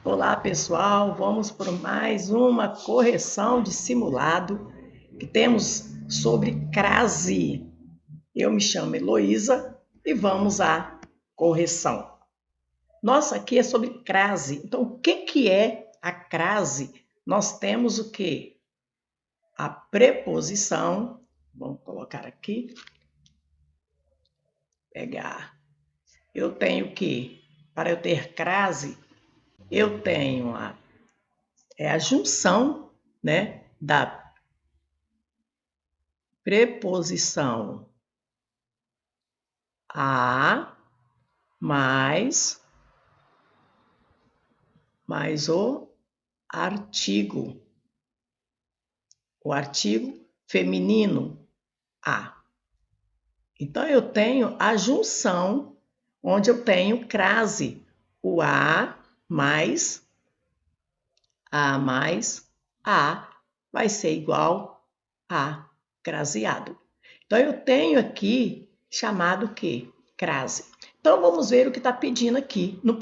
Olá, pessoal. Vamos por mais uma correção de simulado que temos sobre crase. Eu me chamo Heloísa e vamos à correção. Nossa, aqui é sobre crase. Então, o que é a crase? Nós temos o quê? A preposição. Vamos colocar aqui. Pegar. Eu tenho que, para eu ter crase, eu tenho a junção, né, da preposição a mais artigo, o artigo feminino a. Então eu tenho a junção onde eu tenho crase, o a mais a vai ser igual a craseado. Então eu tenho aqui chamado o quê? Crase. Então vamos ver o que está pedindo aqui. Na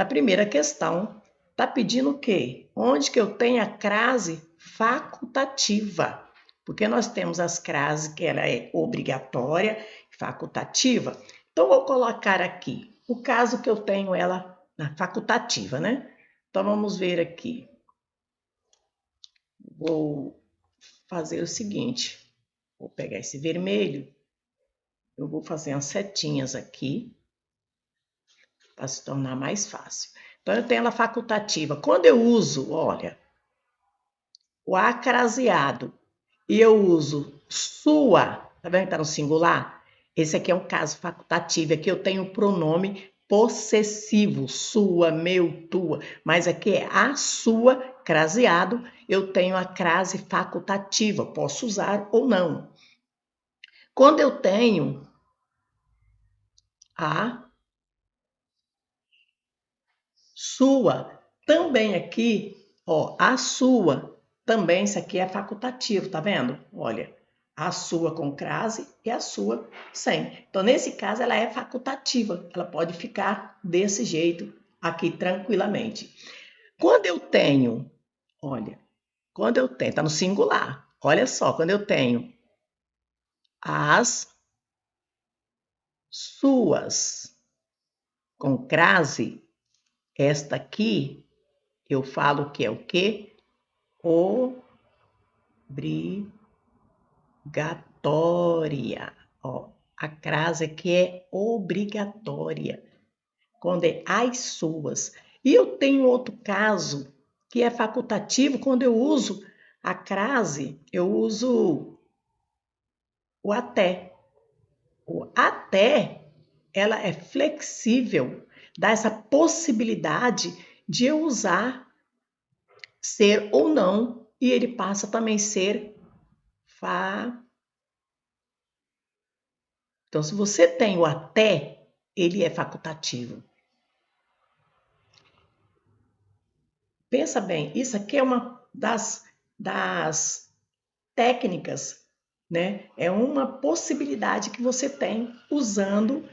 primeira questão, está pedindo o quê? Onde que eu tenho a crase facultativa? Porque nós temos as crases que ela é obrigatória, facultativa. Então vou colocar aqui o caso que eu tenho ela na facultativa, né? Então vamos ver aqui. Vou fazer o seguinte, vou pegar esse vermelho, eu vou fazer umas setinhas aqui, para se tornar mais fácil. Então, eu tenho ela facultativa. Quando eu uso, olha, o acraseado, e eu uso sua, tá vendo que tá no singular? Esse aqui é um caso facultativo, aqui eu tenho o pronome possessivo, sua, meu, tua, mas aqui é a sua, craseado, eu tenho a crase facultativa, posso usar ou não. Quando eu tenho a sua, também aqui, ó, a sua, também isso aqui é facultativo, tá vendo? Olha, a sua com crase e a sua sem. Então, nesse caso, ela é facultativa, ela pode ficar desse jeito aqui tranquilamente. Quando eu tenho, olha, quando eu tenho, tá no singular, olha só, quando eu tenho as suas com crase, esta aqui, eu falo que é o quê? Obrigatória. Ó, a crase aqui é obrigatória, quando é as suas. E eu tenho outro caso que é facultativo, quando eu uso a crase, eu uso o até. O até, ela é flexível, dá essa possibilidade de eu usar ser ou não, e ele passa também a ser Então, se você tem o até, ele é facultativo. Pensa bem, isso aqui é uma das técnicas, né? É uma possibilidade que você tem usando,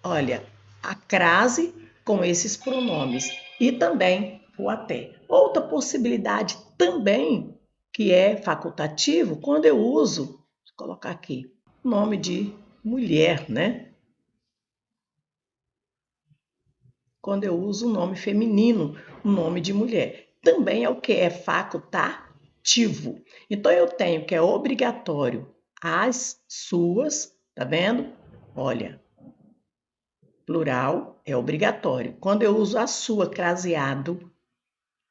olha, a crase com esses pronomes e também o até. Outra possibilidade também que é facultativo, quando eu uso, vou colocar aqui, nome de mulher, né? Quando eu uso o nome feminino, o nome de mulher. Também é o que é facultativo. Então eu tenho que é obrigatório as suas, tá vendo? Olha, plural é obrigatório. Quando eu uso a sua craseado,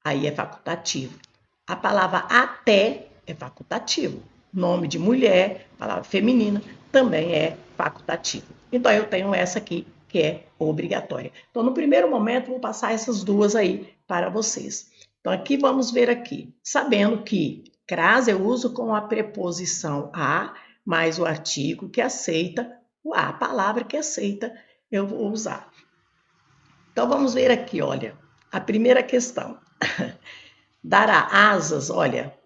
aí é facultativo. A palavra até é facultativo. Nome de mulher, palavra feminina, também é facultativo. Então eu tenho essa aqui que é obrigatória. Então no primeiro momento vou passar essas duas aí para vocês. Então aqui vamos ver aqui, sabendo que crase eu uso com a preposição a mais o artigo que aceita o a palavra que aceita eu vou usar. Então vamos ver aqui, olha, a primeira questão. Dará asas, olha,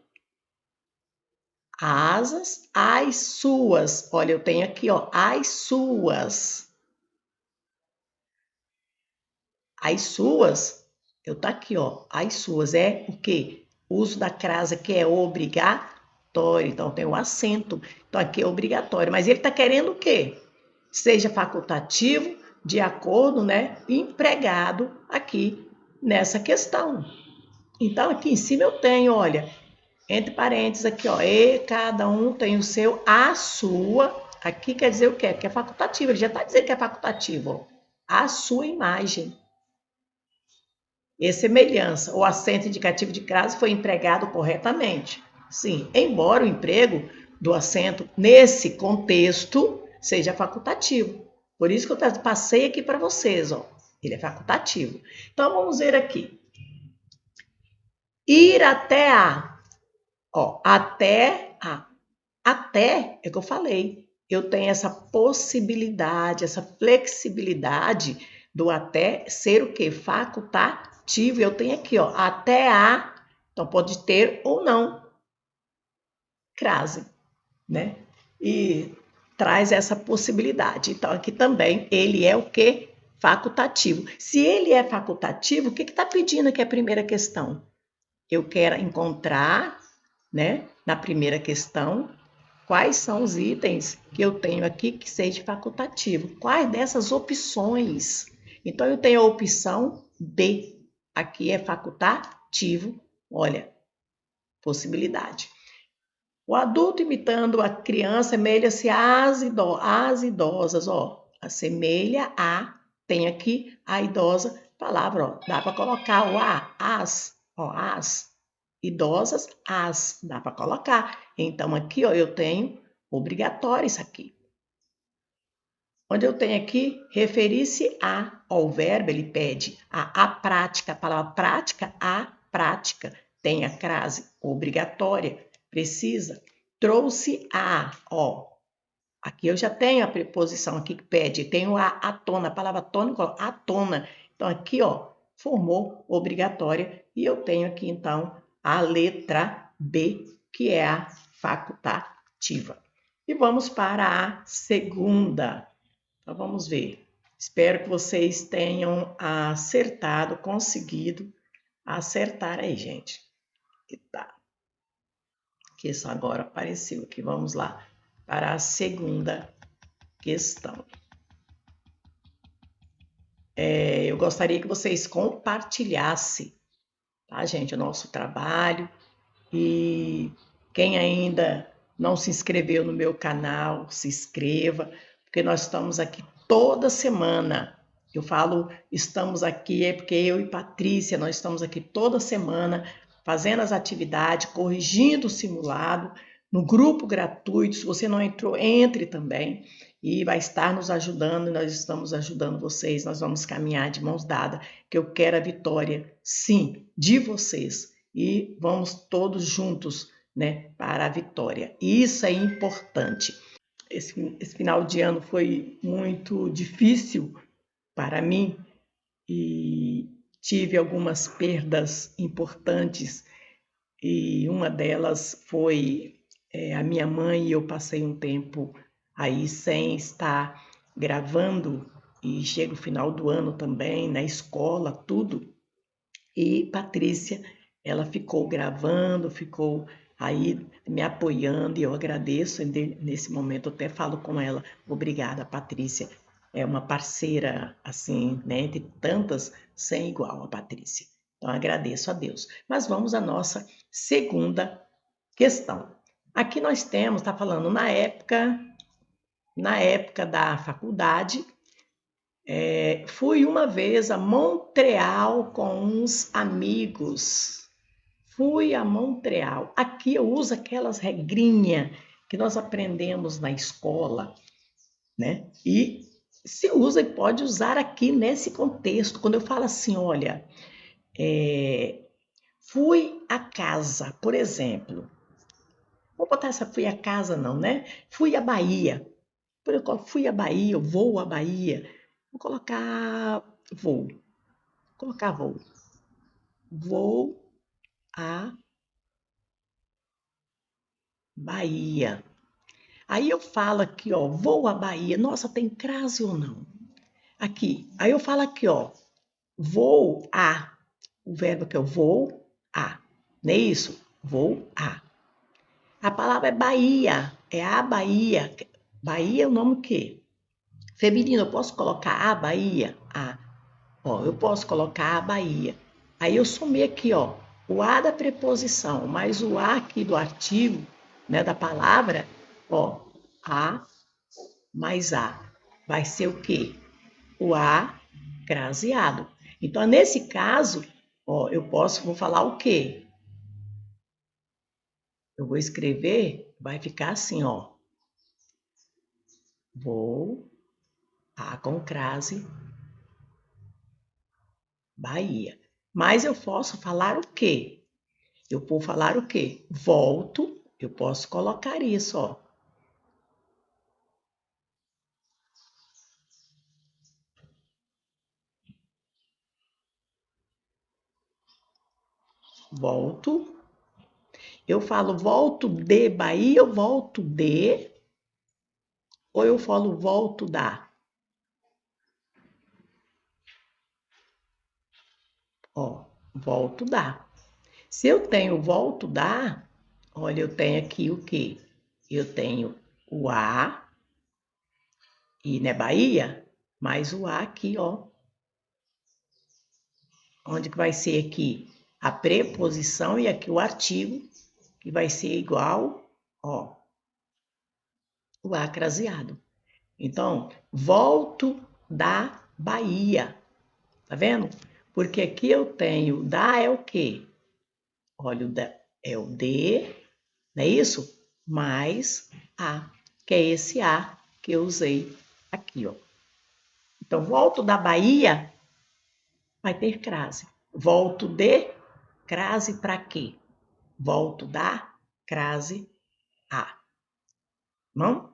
asas às suas. Olha, eu tenho aqui, ó, as suas. As suas Eu tá aqui, ó. As suas é o quê? O uso da crase que é obrigatório. Então tem o acento. Então aqui é obrigatório. Mas ele tá querendo o quê? Seja facultativo, de acordo, né? Empregado aqui nessa questão. Então aqui em cima eu tenho, olha, entre parênteses aqui, ó, e cada um tem o seu, a sua. Aqui quer dizer o quê? Porque é facultativo. Ele já está dizendo que é facultativo, ó. A sua imagem e semelhança. O acento indicativo de crase foi empregado corretamente. Sim, embora o emprego do acento nesse contexto seja facultativo. Por isso que eu passei aqui para vocês, ó. Ele é facultativo. Então vamos ver aqui. Ir até a, ó, até a. Até é que eu falei. Eu tenho essa possibilidade, essa flexibilidade do até ser o quê? Facultativo. Eu tenho aqui, ó, até a, então pode ter ou não crase, né? E traz essa possibilidade. Então aqui também ele é o quê? Facultativo. Se ele é facultativo, o que está pedindo aqui a primeira questão? Eu quero encontrar, né, na primeira questão, quais são os itens que eu tenho aqui que seja facultativo? Quais dessas opções? Então, eu tenho a opção B. Aqui é facultativo. Olha, possibilidade. O adulto imitando a criança semelha-se às idosas. Ó, assemelha a, tem aqui a idosa palavra. Ó, dá para colocar o a, as. Ó, as idosas, as, dá para colocar. Então, aqui, ó, eu tenho obrigatório isso aqui. Onde eu tenho aqui, referir-se a, ó, o verbo, ele pede a prática, a palavra prática, a prática. Tem a crase obrigatória, precisa. Trouxe a, ó, aqui eu já tenho a preposição aqui que pede, tenho a tona, a palavra tônica, a tona. Então, aqui, ó, formou obrigatória e eu tenho aqui, então, a letra B, que é a facultativa. E vamos para a segunda. Então, vamos ver. Espero que vocês tenham acertado, conseguido acertar aí, gente. E tá. Que isso agora apareceu aqui. Vamos lá para a segunda questão. Eu gostaria que vocês compartilhassem, tá, gente, o nosso trabalho. E quem ainda não se inscreveu no meu canal, se inscreva, porque nós estamos aqui toda semana. Eu falo, estamos aqui, é porque eu e Patrícia, nós estamos aqui toda semana fazendo as atividades, corrigindo o simulado, no grupo gratuito. Se você não entrou, entre também e vai estar nos ajudando, e nós estamos ajudando vocês. Nós vamos caminhar de mãos dadas, que eu quero a vitória, sim, de vocês. E vamos todos juntos, né, para a vitória. Isso é importante. Esse final de ano foi muito difícil para mim e tive algumas perdas importantes e uma delas foi a minha mãe, e eu passei um tempo aí sem estar gravando e chega o final do ano também, na escola, tudo. E Patrícia, ela ficou gravando, ficou aí me apoiando e eu agradeço nesse momento, eu até falo com ela, obrigada, Patrícia. É uma parceira, assim, né, entre tantas, sem igual a Patrícia. Então, agradeço a Deus. Mas vamos à nossa segunda questão. Aqui nós temos, está falando na época da faculdade, fui uma vez a Montreal com uns amigos. Fui a Montreal. Aqui eu uso aquelas regrinhas que nós aprendemos na escola, né? E se usa e pode usar aqui nesse contexto. Quando eu falo assim, olha, fui a casa, por exemplo. Vou botar essa fui a casa não, né? Fui à Bahia. Por exemplo, fui à Bahia, eu vou à Bahia. Vou colocar vou. Vou colocar vou. Vou à Bahia. Aí eu falo aqui, ó, vou à Bahia. Nossa, tem crase ou não? Aqui. Aí eu falo aqui, ó, vou a. o verbo que eu vou a. Não é isso? Vou a. A palavra é Bahia, é a Bahia. Bahia é o nome o quê? Feminino, eu posso colocar a Bahia? A. Ó, eu posso colocar a Bahia. Aí eu somei aqui, ó, o a da preposição, mais o a aqui do artigo, né, da palavra, ó, a mais a. Vai ser o quê? O a craseado. Então, nesse caso, ó, vou falar o quê? Eu vou escrever, vai ficar assim, ó. Vou a com crase Bahia. Mas eu posso falar o quê? Eu vou falar o quê? Volto, eu posso colocar isso, ó. Volto. Eu falo volto de Bahia, eu volto de, ou eu falo volto da. Ó, volto da. Se eu tenho volto da, olha, eu tenho aqui o quê? Eu tenho o a, e né, Bahia, mais o a aqui, ó. Onde que vai ser aqui? A preposição e aqui o artigo, que vai ser igual, ó, o a craseado. Então, volto da Bahia. Tá vendo? Porque aqui eu tenho da é o quê? Olha, o da é o de, não é isso? Mais a, que é esse a que eu usei aqui, ó. Então, volto da Bahia, vai ter crase. Volto de, crase para quê? Volto da, crase a. Não?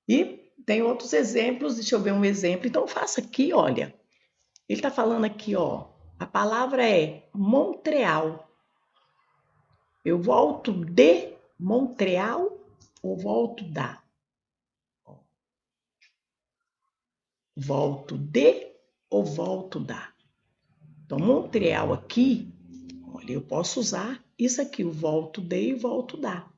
E tem outros exemplos, deixa eu ver um exemplo. Então, faça aqui, olha. Ele está falando aqui, ó. A palavra é Montreal. Eu volto de Montreal ou volto da? Volto de ou volto da? Então, Montreal aqui, olha, eu posso usar isso aqui, o volto de e volto da.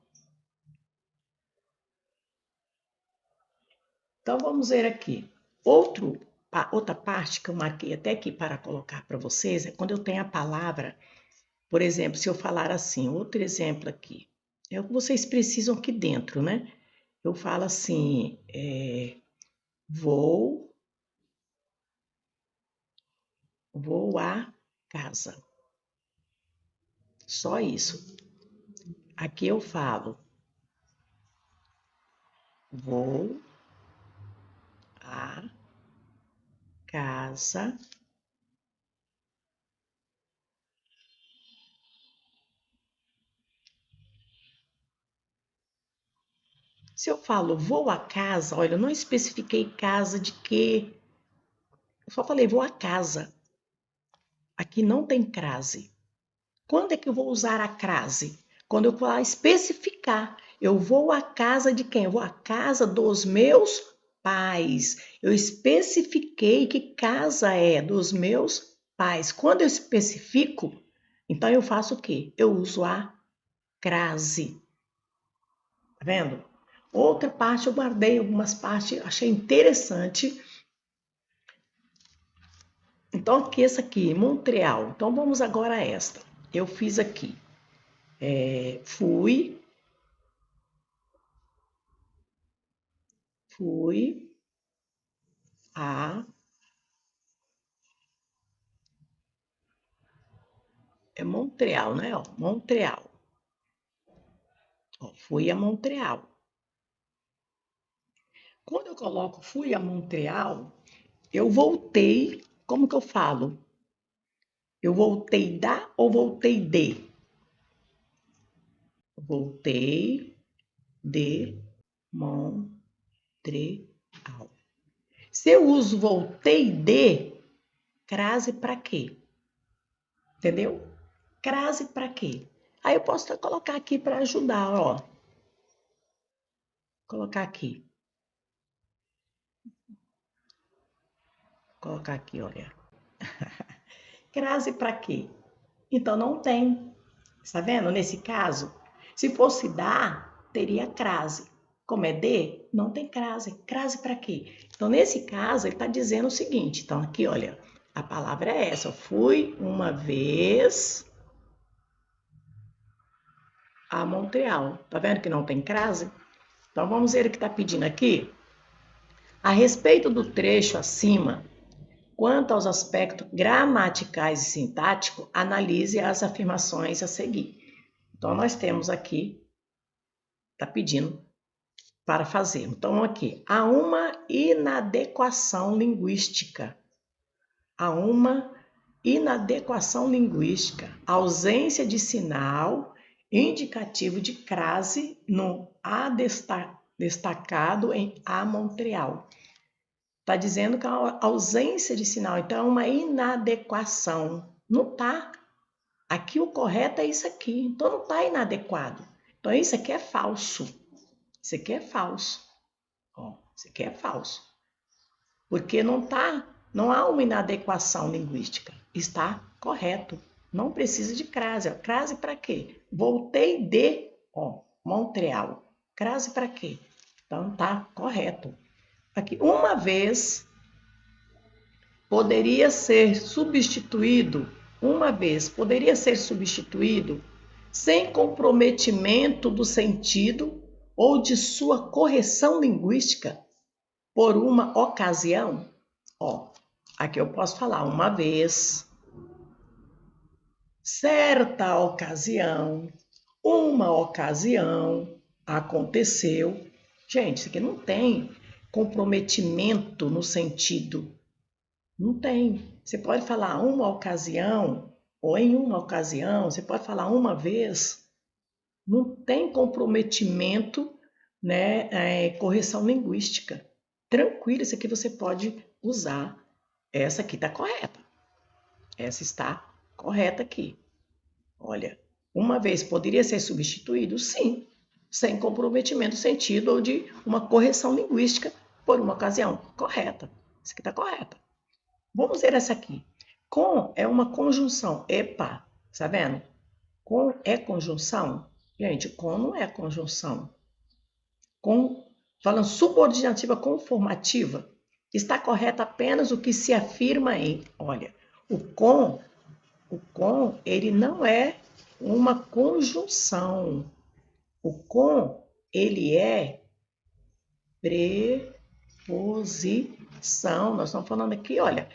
Então, vamos ver aqui. Outra parte que eu marquei até aqui para colocar para vocês é quando eu tenho a palavra, por exemplo, se eu falar assim, outro exemplo aqui, é o que vocês precisam aqui dentro, né? Eu falo assim, vou à casa. Só isso. Aqui eu falo, vou à casa. Se eu falo vou à casa, olha, eu não especifiquei casa de quê. Eu só falei vou à casa. Aqui não tem crase. Quando é que eu vou usar a crase? Quando eu falar especificar. Eu vou à casa de quem? Eu vou à casa dos meus pais. Eu especifiquei que casa é dos meus pais. Quando eu especifico, então eu faço o quê? Eu uso a crase. Tá vendo? Outra parte eu guardei algumas partes, achei interessante. Então, aqui essa aqui, Montreal. Então, vamos agora a esta. Eu fiz aqui. Fui a. É Montreal, né? Ó, Montreal. Ó, fui a Montreal. Quando eu coloco fui a Montreal, eu voltei. Como que eu falo? Eu voltei da ou voltei de? Voltei de Montreal. Se eu uso voltei de, crase para quê? Entendeu? Crase para quê? Aí eu posso colocar aqui para ajudar, ó. Colocar aqui. Colocar aqui, olha. Crase para quê? Então não tem. Está vendo? Nesse caso, se fosse dar, teria crase. Como é de, não tem crase. Crase para quê? Então, nesse caso, ele está dizendo o seguinte. Então, aqui, olha, a palavra é essa. Eu fui uma vez a Montreal. Tá vendo que não tem crase? Então, vamos ver o que está pedindo aqui. A respeito do trecho acima, quanto aos aspectos gramaticais e sintáticos, analise as afirmações a seguir. Então, nós temos aqui, está pedindo para fazer. Então, aqui, há uma inadequação linguística. Há uma inadequação linguística, ausência de sinal indicativo de crase no A destacado em A Montreal. Está dizendo que a ausência de sinal, então é uma inadequação. Não está. Aqui o correto é isso aqui, então não está inadequado. Então isso aqui é falso. Isso aqui é falso. Ó, isso aqui é falso. Porque não há uma inadequação linguística. Está correto. Não precisa de crase. Crase para quê? Voltei de Montreal. Crase para quê? Então está correto. Aqui, uma vez poderia ser substituído, sem comprometimento do sentido ou de sua correção linguística por uma ocasião. Ó, aqui eu posso falar uma vez, certa ocasião, uma ocasião aconteceu. Gente, isso aqui não tem comprometimento no sentido. Não tem. Você pode falar uma ocasião, ou em uma ocasião, você pode falar uma vez. Não tem comprometimento, né? Correção linguística. Tranquilo, isso aqui você pode usar. Essa aqui está correta. Essa está correta aqui. Olha, uma vez poderia ser substituído? Sim, sem comprometimento do sentido ou de uma correção linguística por uma ocasião. Correta. Essa aqui está correta. Vamos ver essa aqui. Com é uma conjunção. Epa, tá vendo? Com é conjunção? Gente, com não é conjunção. Com, falando subordinativa conformativa, está correto apenas o que se afirma em. Olha, o com, ele não é uma conjunção. O com, ele é preposição. Nós estamos falando aqui, olha,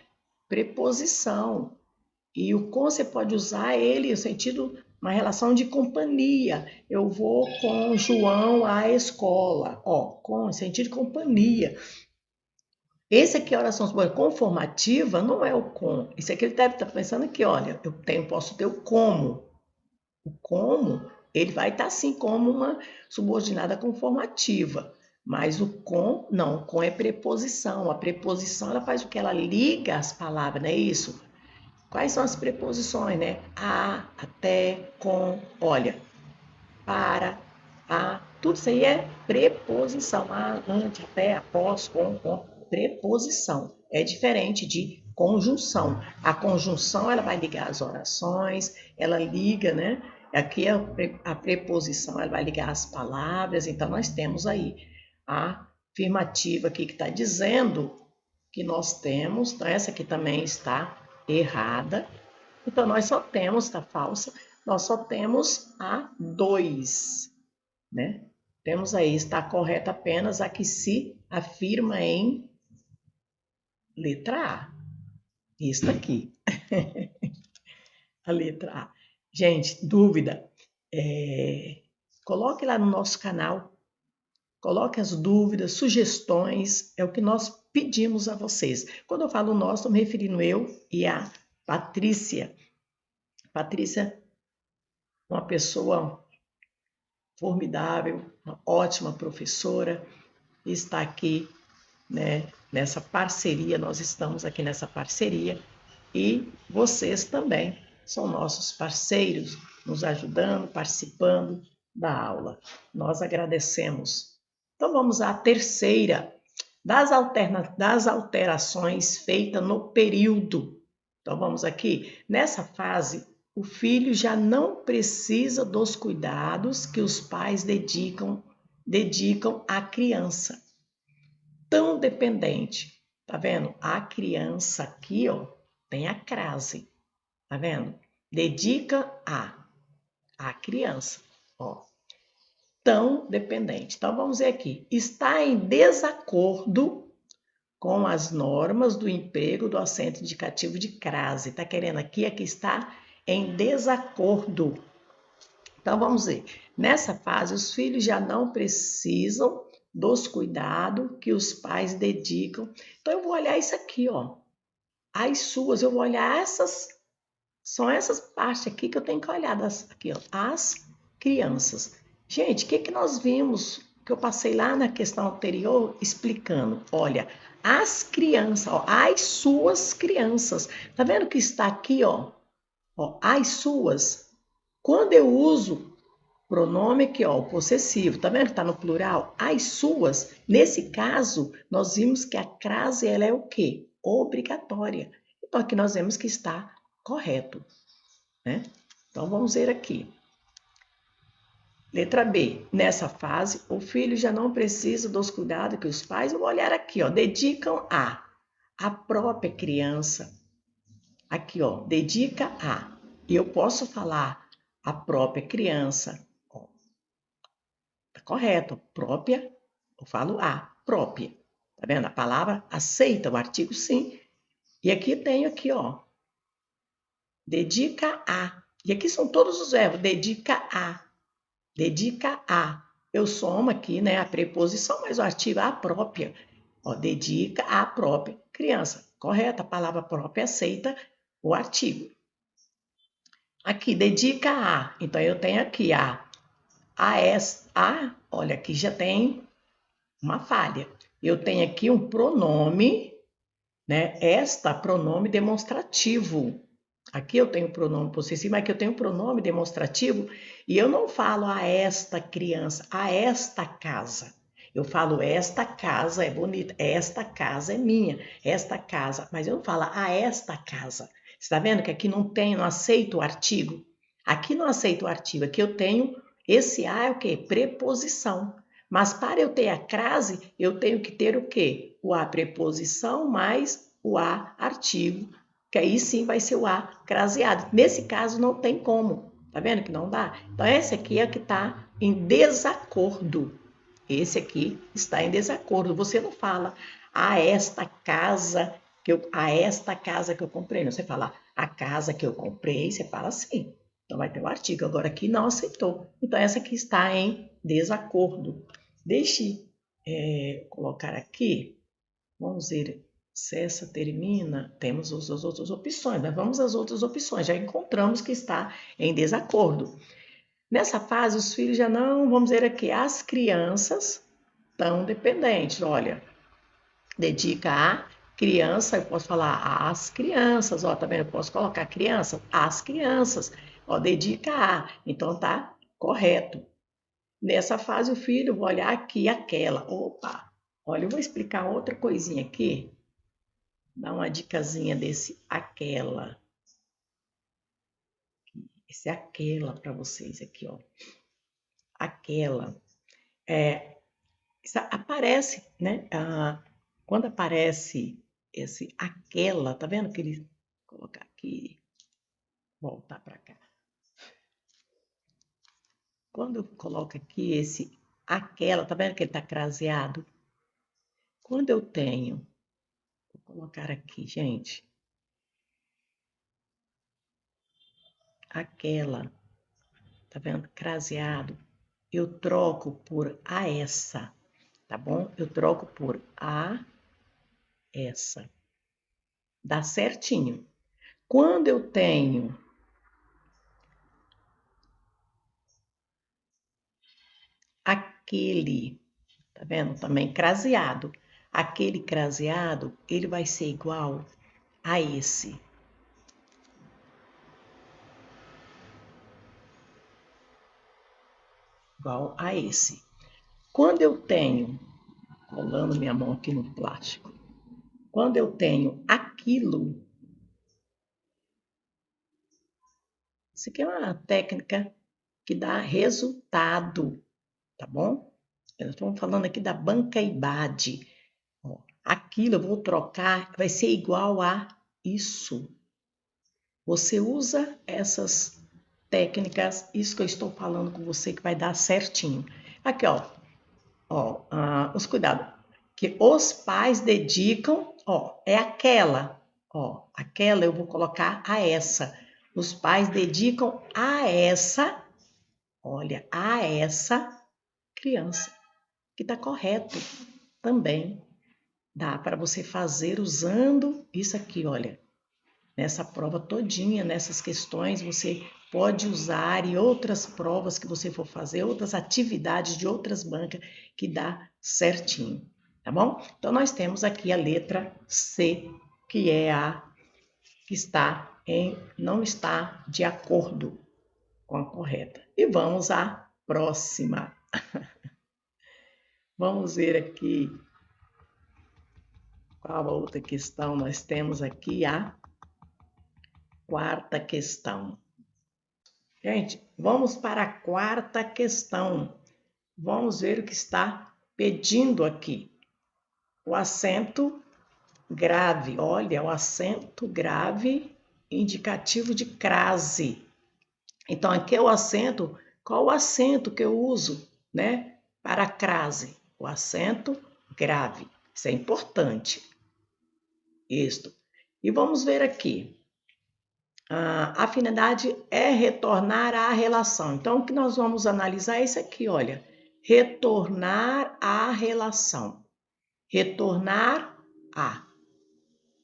preposição. E o com você pode usar ele no sentido, uma relação de companhia. Eu vou com João à escola. Ó, com sentido de companhia. Esse aqui, a oração conformativa, não é o com. Isso aqui ele deve estar pensando aqui, olha, posso ter o como. O como, ele vai estar assim como uma subordinada conformativa. Mas o com, não, o com é preposição. A preposição, ela faz o que? Ela liga as palavras, não é isso? Quais são as preposições, né? A, até, com, olha, para, a, tudo isso aí é preposição. A, ante, até, após, com, preposição. É diferente de conjunção. A conjunção, ela vai ligar as orações, ela liga, né? Aqui a preposição, ela vai ligar as palavras. Então, nós temos aí a afirmativa aqui que está dizendo que nós temos, então essa aqui também está errada. Então, nós só temos, está falsa, nós só temos a 2, né? Temos aí, está correta apenas a que se afirma em letra A. Isso aqui. A letra A. Gente, dúvida? Coloque lá no nosso canal, coloque as dúvidas, sugestões, é o que nós pedimos a vocês. Quando eu falo nós, estou me referindo eu e a Patrícia. Patrícia, uma pessoa formidável, uma ótima professora, está aqui, né, nessa parceria, nós estamos aqui nessa parceria e vocês também são nossos parceiros, nos ajudando, participando da aula. Nós agradecemos. Então vamos à terceira, das alterações feitas no período. Então vamos aqui, nessa fase, o filho já não precisa dos cuidados que os pais dedicam à criança. Tão dependente. Tá vendo? A criança aqui, ó, tem a crase. Tá vendo? Dedica a criança, ó. Tão dependente. Então vamos ver aqui. Está em desacordo com as normas do emprego do acento indicativo de crase. Tá querendo aqui? Aqui está em desacordo. Então vamos ver. Nessa fase, os filhos já não precisam dos cuidados que os pais dedicam. Então eu vou olhar isso aqui, ó. As suas, eu vou olhar essas, são essas partes aqui que eu tenho que olhar aqui, ó. As crianças. Gente, o que nós vimos que eu passei lá na questão anterior explicando? Olha, as crianças, ó, as suas crianças. Tá vendo que está aqui, ó? Ó, as suas. Quando eu uso pronome aqui, ó, o possessivo, tá vendo que tá no plural? As suas. Nesse caso, nós vimos que a crase, ela é o quê? Obrigatória. Então, aqui nós vemos que está correto, né? Então, vamos ver aqui. Letra B. Nessa fase, o filho já não precisa dos cuidados que os pais, vou olhar aqui, ó, dedicam a própria criança. Aqui, ó, dedica a. E eu posso falar a própria criança. Ó, tá correto, própria, eu falo a, própria. Tá vendo? A palavra aceita, o artigo sim. E aqui tenho aqui, ó, dedica a. E aqui são todos os verbos, dedica a. Dedica a. Eu somo aqui, né, a preposição, mas o artigo a própria. Ó, dedica a própria criança. Correto? A palavra própria aceita o artigo. Aqui, dedica a. Então, eu tenho aqui olha, aqui já tem uma falha. Eu tenho aqui um pronome, né? Esta pronome demonstrativo. Aqui eu tenho pronome possessivo, mas aqui eu tenho pronome demonstrativo e eu não falo a esta criança, a esta casa. Eu falo esta casa é bonita, esta casa é minha, esta casa, mas eu não falo a esta casa. Você está vendo que aqui não aceito o artigo? Aqui não aceito o artigo, aqui eu tenho, esse a é o quê? Preposição. Mas para eu ter a crase, eu tenho que ter o quê? O a preposição mais o a artigo, que aí sim vai ser o a craseado. Nesse caso não tem como, tá vendo que não dá? Então esse aqui é o que está em desacordo. Esse aqui está em desacordo. Você não fala a esta casa que eu comprei. Não, você fala a casa que eu comprei, você fala assim. Então vai ter o artigo. Agora aqui não aceitou. Então essa aqui está em desacordo. Deixe colocar aqui. Vamos ver se essa termina. Temos as outras opções, mas vamos às outras opções. Já encontramos que está em desacordo. Nessa fase, os filhos já não, vamos dizer aqui, as crianças estão dependentes. Olha, dedica a criança, eu posso falar as crianças, ó, tá vendo? Eu posso colocar criança, as crianças, ó, dedica a. Então tá correto. Nessa fase, o filho, vou olhar aqui aquela. Opa, olha, eu vou explicar outra coisinha aqui. Dá uma dicasinha desse aquela. Esse aquela para vocês aqui, ó. Aquela. Aparece, né? Quando aparece esse aquela, tá vendo que ele vou colocar aqui, voltar para cá. Quando eu coloco aqui esse aquela, tá vendo que ele tá craseado? Quando eu tenho, vou colocar aqui, gente, aquela, tá vendo? Craseado, eu troco por a essa, tá bom? Eu troco por a essa. Dá certinho. Quando eu tenho aquele, tá vendo? Também craseado. Aquele craseado, ele vai ser igual a esse. Igual a esse. Quando eu tenho, rolando minha mão aqui no plástico, quando eu tenho aquilo, Isso aqui é uma técnica que dá resultado, tá bom? Nós estamos falando aqui da bancaibade. Ó, aquilo eu vou trocar, vai ser igual a isso. Você usa essas técnicas, isso que eu estou falando com você, que vai dar certinho. Aqui, ó, os cuidados. Que os pais dedicam, ó, é aquela, ó, aquela eu vou colocar a essa. Os pais dedicam a essa, olha, a essa criança, que está correto também. Dá para você fazer usando isso aqui, olha. Nessa prova todinha, nessas questões, você pode usar e outras provas que você for fazer, outras atividades de outras bancas que dá certinho, tá bom? Então, nós temos aqui a letra C, que é a que não está de acordo com a correta. E vamos à próxima. Vamos ver aqui qual a outra questão nós temos aqui, a quarta questão. Gente, vamos para a quarta questão. Vamos ver o que está pedindo aqui. O acento grave. Olha, o acento grave indicativo de crase. Então, aqui é o acento. Qual o acento que eu uso, né? Para crase. O acento grave. Isso é importante. Isto. E vamos ver aqui. A afinidade é retornar à relação. Então, o que nós vamos analisar é isso aqui, olha. Retornar à relação. Retornar a.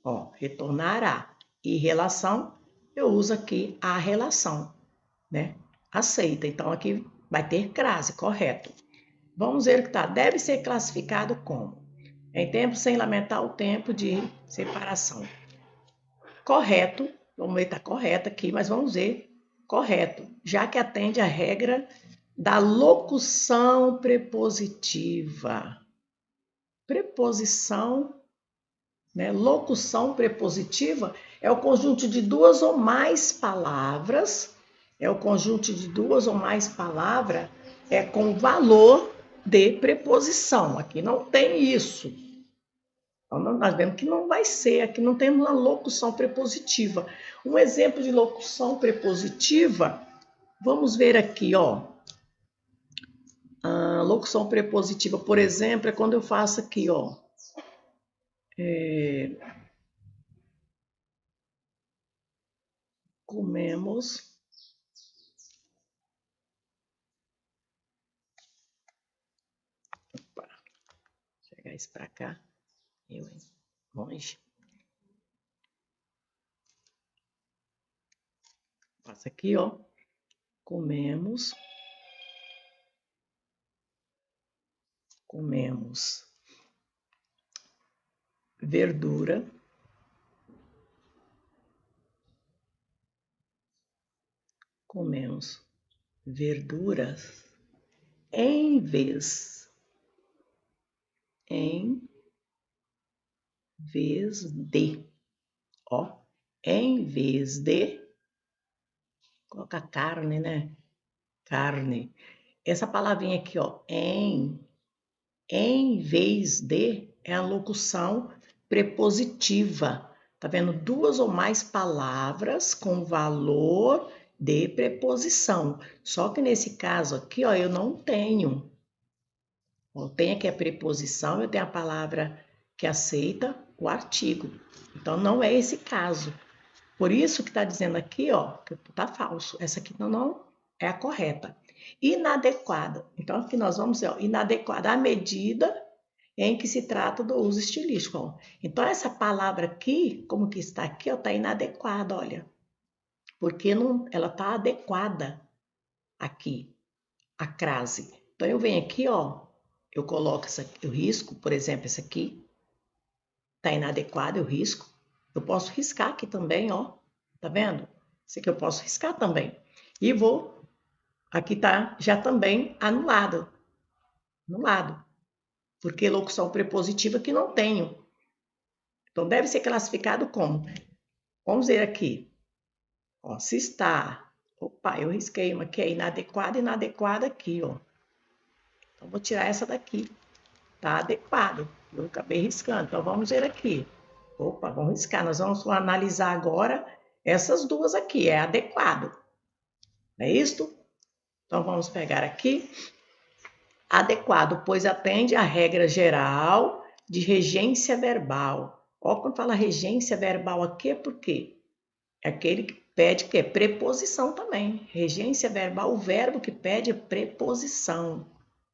Ó, retornar a. E relação, eu uso aqui a relação, né? Aceita. Então, aqui vai ter crase, correto. Vamos ver o que está. Deve ser classificado como? Em tempo sem lamentar o tempo de separação. Correto. Vamos ver, está correto aqui, mas vamos ver. Correto, já que atende à regra da locução prepositiva. Preposição, né? Locução prepositiva é o conjunto de duas ou mais palavras, com valor de preposição. Aqui não tem isso. Então, nós vemos que não vai ser, aqui não temos uma locução prepositiva. Um exemplo de locução prepositiva, vamos ver aqui, ó. A locução prepositiva, por exemplo, é quando eu faço aqui, ó. Comemos. Opa, vou pegar isso para cá. Longe. Passa aqui, ó. Comemos verdura. Comemos verduras em vez de, ó, em vez de, coloca carne, né? Carne. Essa palavrinha aqui, ó, em vez de, é a locução prepositiva. Tá vendo? Duas ou mais palavras com valor de preposição. Só que nesse caso aqui, ó, eu não tenho. Eu tenho aqui a preposição, eu tenho a palavra que aceita o artigo. Então, não é esse caso. Por isso que está dizendo aqui, ó, que está falso. Essa aqui não é a correta. Inadequada. Então, aqui nós vamos ver, ó, inadequada à medida em que se trata do uso estilístico. Ó. Então, essa palavra aqui, como que está aqui, está inadequada, olha. Porque não, ela está adequada aqui, a crase. Então, eu venho aqui, ó, eu coloco essa aqui, eu risco, por exemplo, essa aqui. Está inadequada, eu risco. Eu posso riscar aqui também, ó. Tá vendo? Esse aqui eu posso riscar também. E vou, aqui tá já também anulado. Anulado. Porque locução prepositiva que não tenho. Então, deve ser classificado como? Vamos ver aqui. Ó, se está Opa, eu risquei uma que é inadequada, inadequada aqui, ó. Então, vou tirar essa daqui. Tá adequado. Eu acabei riscando. Então, vamos ver aqui. Opa, vamos riscar. Nós vamos analisar agora essas duas aqui. É adequado. É isto? Então, vamos pegar aqui. Adequado, pois atende à regra geral de regência verbal. Ó, quando fala regência verbal aqui, é por quê? É aquele que pede que é preposição também. Regência verbal, o verbo que pede é preposição,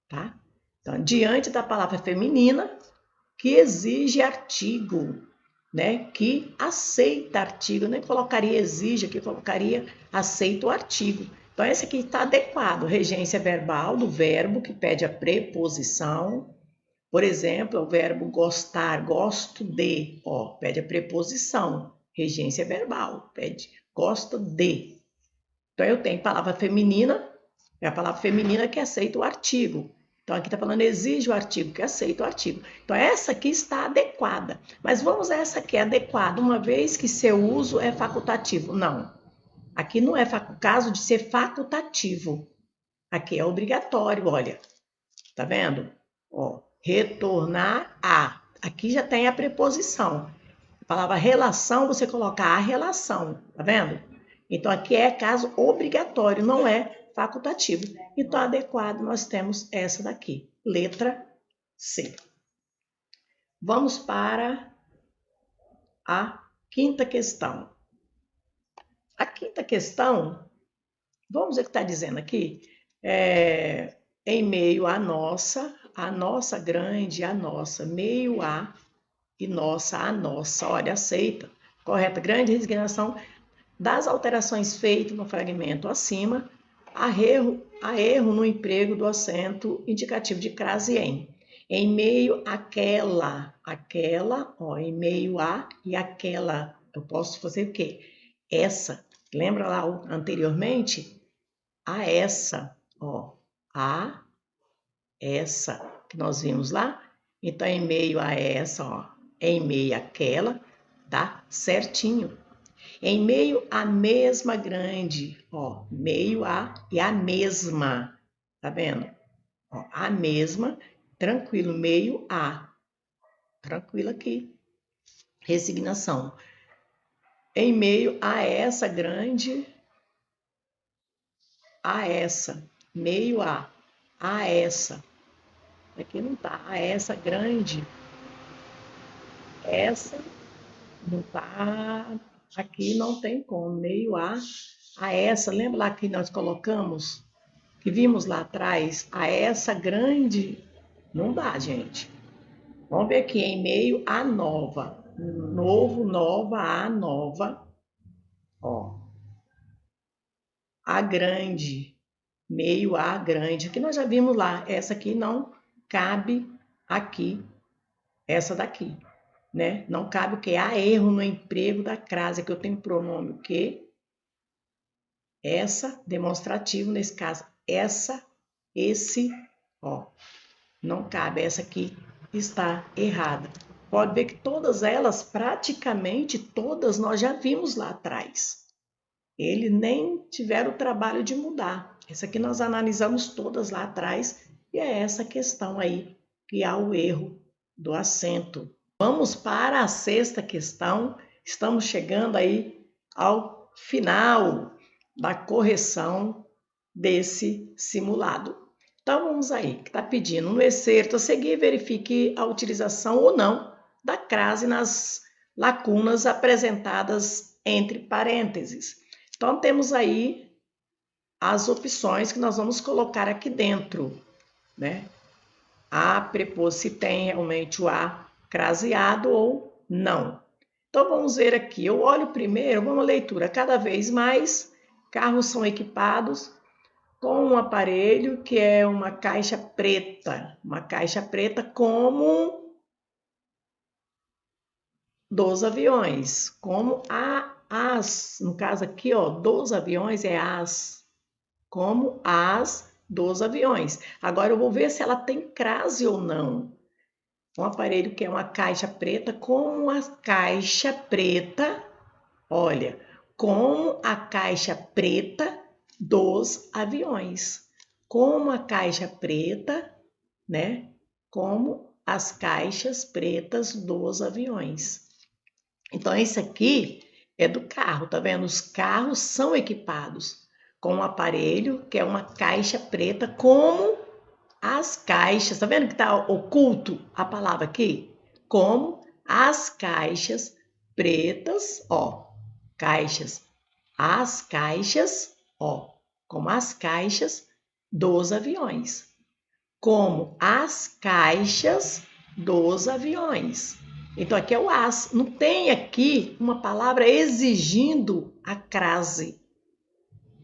tá? Então, diante da palavra feminina, que exige artigo, né? Que aceita artigo. Eu nem colocaria exige aqui, colocaria aceita o artigo. Então, esse aqui está adequado. Regência verbal do verbo que pede a preposição. Por exemplo, o verbo gostar, gosto de, ó, pede a preposição. Regência verbal, pede gosta de. Então, eu tenho palavra feminina, é a palavra feminina que aceita o artigo. Então, aqui está falando exige o artigo, que aceita o artigo. Então, essa aqui está adequada. Mas vamos a essa aqui, adequada, uma vez que seu uso é facultativo. Não, aqui não é caso de ser facultativo. Aqui é obrigatório, olha. Tá vendo? Ó, retornar a. Aqui já tem a preposição. A palavra relação, você coloca a relação, tá vendo? Então, aqui é caso obrigatório, não é facultativo. Então, adequado, nós temos essa daqui, letra C. Vamos para a quinta questão. A quinta questão, vamos ver o que está dizendo aqui, em meio à nossa grande, a nossa, meio a e nossa, a nossa, olha, aceita, correta, grande resignação das alterações feitas no fragmento acima, há erro no emprego do acento indicativo de crase em meio àquela, ó, em meio a e aquela, eu posso fazer o quê? Essa, lembra lá anteriormente? A essa, ó, a essa que nós vimos lá. Então, em meio a essa, ó, em meio àquela, tá certinho. Em meio à mesma grande, ó, meio a e a mesma, tá vendo? Ó, a mesma, tranquilo, meio a, tranquilo aqui, resignação. Em meio a essa grande, a essa, meio a essa. Aqui não tá, a essa grande, essa não tá, aqui não tem como, meio a essa, lembra lá que nós colocamos? Que vimos lá atrás, a essa grande, não dá, gente. Vamos ver aqui, em meio a nova. Novo, nova, a nova. Ó. A grande, meio a grande. Aqui nós já vimos lá, essa aqui não cabe aqui, essa daqui, né? Não cabe o que? Há erro no emprego da crase, que eu tenho pronome o quê? Essa, demonstrativo, nesse caso, essa, esse, ó. Não cabe, essa aqui está errada. Pode ver que todas elas, praticamente todas, nós já vimos lá atrás. Eles nem tiveram o trabalho de mudar. Essa aqui nós analisamos todas lá atrás e é essa questão aí que há o erro do acento. Vamos para a sexta questão. Estamos chegando aí ao final da correção desse simulado. Então, vamos aí, que está pedindo no excerto a seguir, verifique a utilização ou não da crase nas lacunas apresentadas entre parênteses. Então, temos aí as opções que nós vamos colocar aqui dentro, né? A preposição, se tem realmente o a craseado ou não. Então, vamos ver aqui. Eu olho primeiro, vamos à leitura. Cada vez mais carros são equipados com um aparelho que é uma caixa preta como dos aviões, como no caso aqui, ó, dos aviões é como as dos aviões. Agora eu vou ver se ela tem crase ou não. Um aparelho que é uma caixa preta com a caixa preta, olha, com a caixa preta dos aviões. Como a caixa preta, né? Como as caixas pretas dos aviões. Então, esse aqui é do carro, tá vendo? Os carros são equipados com um aparelho que é uma caixa preta, como as caixas. Tá vendo que tá oculto a palavra aqui? Como as caixas pretas, ó, caixas. As caixas, ó, como as caixas dos aviões. Como as caixas dos aviões. Então, aqui é o as. Não tem aqui uma palavra exigindo a crase.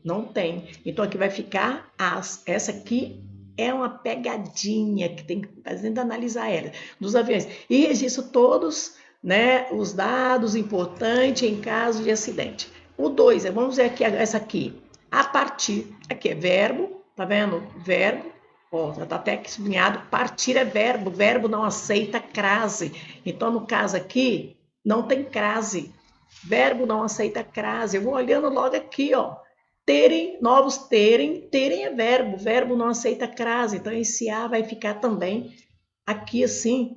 Não tem. Então, aqui vai ficar as. Essa aqui é uma pegadinha que tem que ainda analisar ela. Dos aviões. E registro todos, né, os dados importantes em caso de acidente. O 2, vamos ver aqui, essa aqui. A partir. Aqui é verbo, tá vendo? Verbo. Ó, já tá até aqui sublinhado. Partir é verbo. Verbo não aceita crase. Então, no caso aqui, não tem crase. Verbo não aceita crase. Eu vou olhando logo aqui, ó. Terem, novos terem. Terem é verbo. Verbo não aceita crase. Então, esse A vai ficar também aqui assim.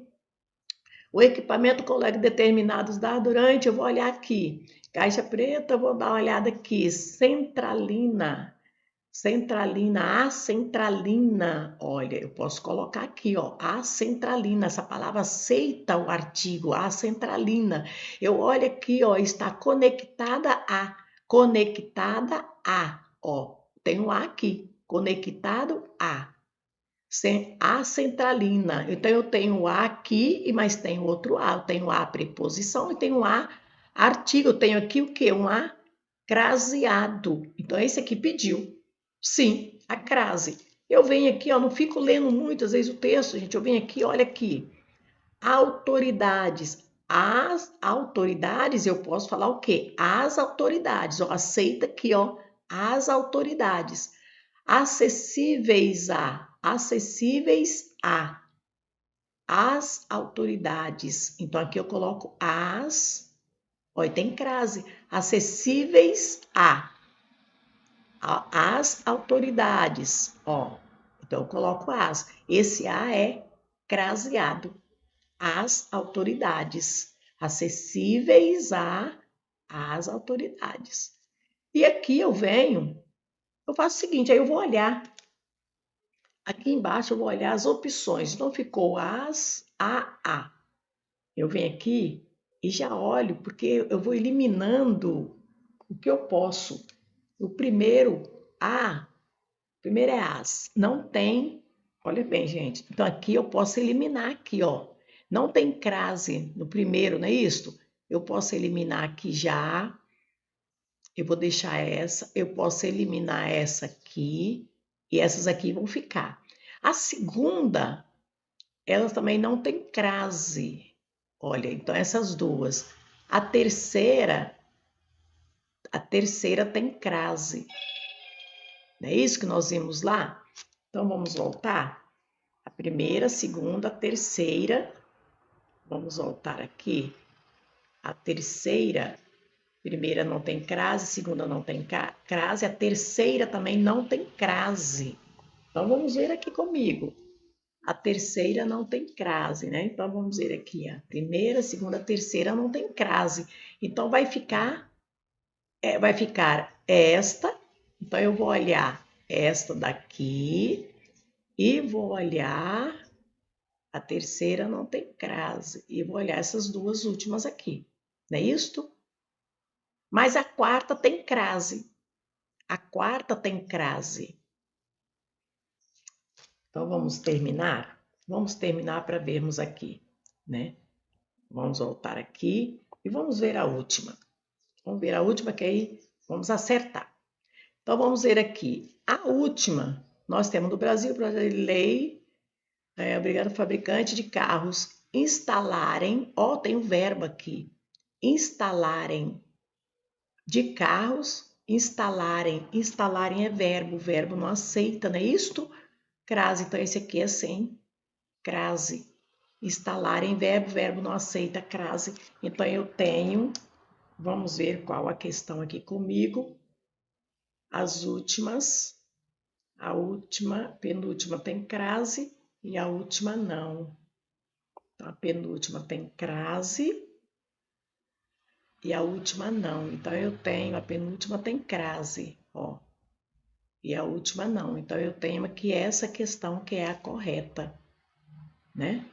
O equipamento colega determinados dados durante, eu vou olhar aqui. Caixa preta, eu vou dar uma olhada aqui. Centralina. Centralina, a centralina. Olha, eu posso colocar aqui, ó, a centralina. Essa palavra aceita o artigo, a centralina. Eu olho aqui, ó, está conectada a. Conectada a, ó. Tem um A aqui. Conectado a. A centralina. Então, eu tenho o A aqui, mas tenho outro A. Eu tenho A preposição e tenho A artigo. Eu tenho aqui o quê? Um A craseado. Então, esse aqui pediu. Sim, a crase. Eu venho aqui, ó, não fico lendo muitas vezes o texto, gente. Eu venho aqui, olha aqui. Autoridades. As autoridades, eu posso falar o quê? As autoridades. Ó, aceita aqui, ó. As autoridades. Acessíveis a. Acessíveis a. As autoridades. Então, aqui eu coloco as. Olha, tem crase. Acessíveis a. As autoridades, ó. Então eu coloco as. Esse A é craseado. As autoridades, acessíveis às autoridades. E aqui eu venho, eu faço o seguinte, aí eu vou olhar. Aqui embaixo eu vou olhar as opções. Então ficou as, a. Eu venho aqui e já olho, porque eu vou eliminando o que eu posso. O primeiro, a. Primeiro é as. Não tem. Olha bem, gente. Então aqui eu posso eliminar aqui, ó. Não tem crase no primeiro, não é isso? Eu posso eliminar aqui já. Eu vou deixar essa. Eu posso eliminar essa aqui. E essas aqui vão ficar. A segunda, ela também não tem crase. Olha, então essas duas. A terceira tem crase. Não é isso que nós vimos lá? Então vamos voltar. A primeira, a segunda, a terceira. Vamos voltar aqui. A terceira, primeira não tem crase, segunda não tem crase, a terceira também não tem crase. Então vamos ver aqui comigo. A terceira não tem crase, né? Então vamos ver aqui, a primeira, a segunda, a terceira não tem crase. Então vai ficar esta. Então eu vou olhar esta daqui e vou olhar. A terceira não tem crase. E vou olhar essas duas últimas aqui. Não é isto? Mas a quarta tem crase. A quarta tem crase. Então, vamos terminar? Vamos terminar para vermos aqui, né? Vamos voltar aqui e vamos ver a última. Vamos ver a última que aí vamos acertar. Então, vamos ver aqui. A última, nós temos no Brasil, lei, obrigado ao fabricante de carros instalarem, ó, tem um verbo aqui, instalarem de carros, instalarem é verbo, o verbo não aceita, não é isto? Crase, então esse aqui é sem crase. Instalarem verbo, verbo não aceita crase. Então eu tenho, vamos ver qual a questão aqui comigo. As últimas, a última, penúltima tem crase e a última não. Então, a penúltima tem crase e a última não. Então, eu tenho, a penúltima tem crase, ó. E a última não. Então, eu tenho aqui essa questão que é a correta, né?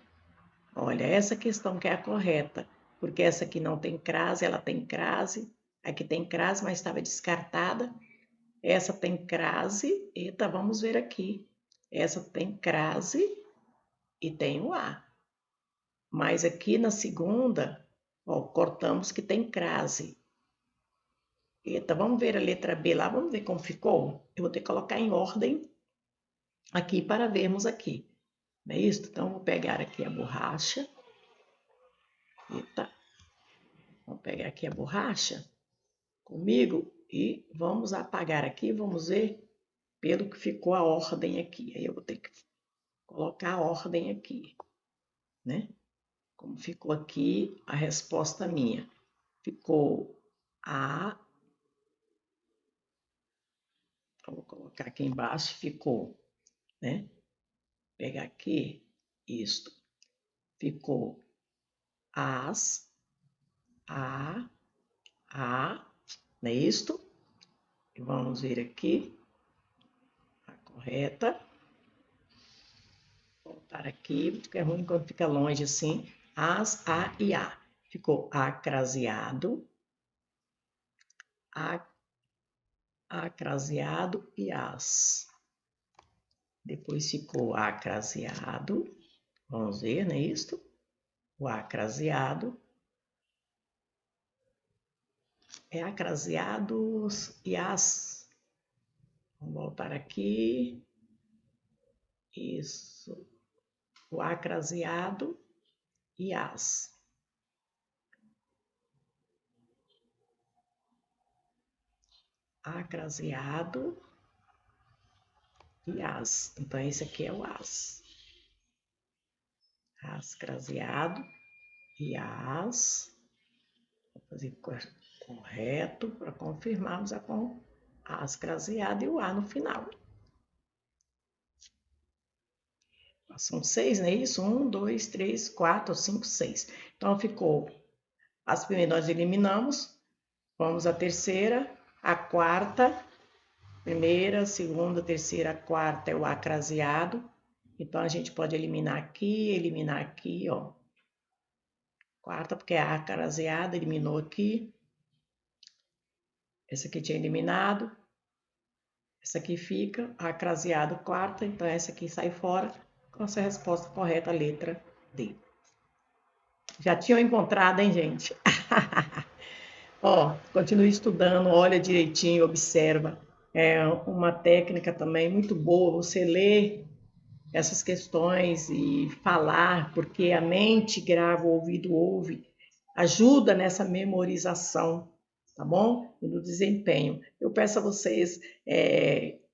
Olha, essa questão que é a correta, porque essa aqui não tem crase, ela tem crase. Aqui tem crase, mas estava descartada. Essa tem crase. Eita, vamos ver aqui. Essa tem crase e tem o A. Mas aqui na segunda, ó, cortamos que tem crase. Eita, vamos ver a letra B lá, vamos ver como ficou? Eu vou ter que colocar em ordem aqui para vermos aqui. Não é isso? Então, vou pegar aqui a borracha. Eita, vamos pegar aqui a borracha comigo e vamos apagar aqui, vamos ver pelo que ficou a ordem aqui. Aí eu vou ter que colocar a ordem aqui, né? Como ficou aqui a resposta minha. Ficou A. Vou colocar aqui embaixo, ficou, né? Pegar aqui, isto. Ficou as, a, não é isto? E vamos ver aqui a correta. Voltar aqui, porque é ruim quando fica longe assim. As, a e a. Ficou acraseado, acraseado e as. Depois ficou acraseado. Vamos ver, não é isto? O acraseado. É acraseados e as. Vamos voltar aqui. Isso. O acraseado e as. Acraseado e as. Então, esse aqui é o as. As craseado e as. Vou fazer correto para confirmarmos a com as craseado e o a no final. São 6, não é isso? 1, 2, 3, 4, 5, 6. Então, ficou. As primeiras nós eliminamos. Vamos à terceira, a quarta. Primeira, segunda, terceira, quarta é o acraseado. Então, a gente pode eliminar aqui, ó. Quarta, porque é a acraseada, eliminou aqui. Essa aqui tinha eliminado. Essa aqui fica, acraseado, quarta. Então, essa aqui sai fora. Com essa resposta correta, a letra D. Já tinham encontrado, hein, gente? Ó, continue estudando, olha direitinho, observa. É uma técnica também muito boa você ler essas questões e falar, porque a mente grava, o ouvido ouve, ajuda nessa memorização, tá bom? E no desempenho. Eu peço a vocês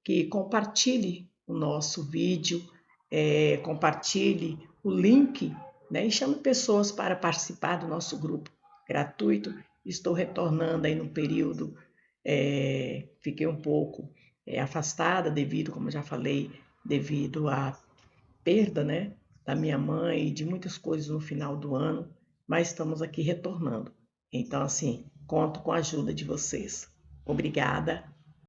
que compartilhem o nosso vídeo, compartilhe o link, né? E chame pessoas para participar do nosso grupo gratuito. Estou retornando aí no período, fiquei um pouco afastada devido, como eu já falei, devido à perda, né, da minha mãe e de muitas coisas no final do ano, mas estamos aqui retornando. Então, assim, conto com a ajuda de vocês. Obrigada